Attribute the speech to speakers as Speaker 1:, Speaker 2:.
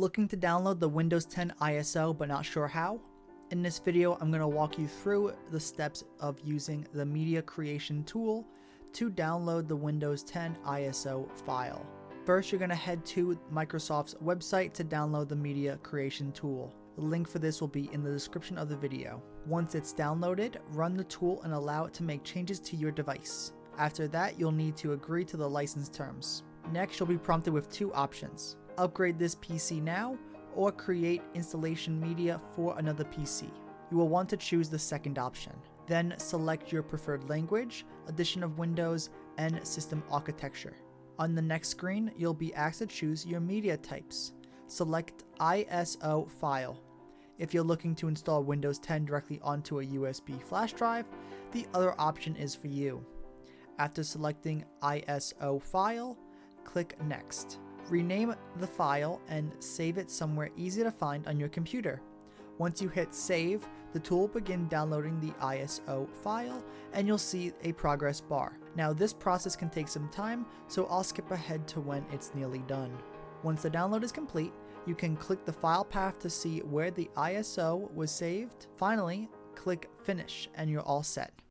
Speaker 1: Looking to download the Windows 10 ISO but not sure how? In this video, I'm going to walk you through the steps of using the Media Creation tool to download the Windows 10 ISO file. First, you're going to head to Microsoft's website to download the Media Creation tool. The link for this will be in the description of the video. Once it's downloaded, run the tool and allow it to make changes to your device. After that, you'll need to agree to the license terms. Next, you'll be prompted with two options: upgrade this PC now, or create installation media for another PC. You will want to choose the second option. Then select your preferred language, edition of Windows, and system architecture. On the next screen, you'll be asked to choose your media types. Select ISO file. If you're looking to install Windows 10 directly onto a USB flash drive, the other option is for you. After selecting ISO file, click Next. Rename the file and save it somewhere easy to find on your computer. Once you hit save, the tool will begin downloading the ISO file and you'll see a progress bar. Now this process can take some time, so I'll skip ahead to when it's nearly done. Once the download is complete, you can click the file path to see where the ISO was saved. Finally, click Finish and you're all set.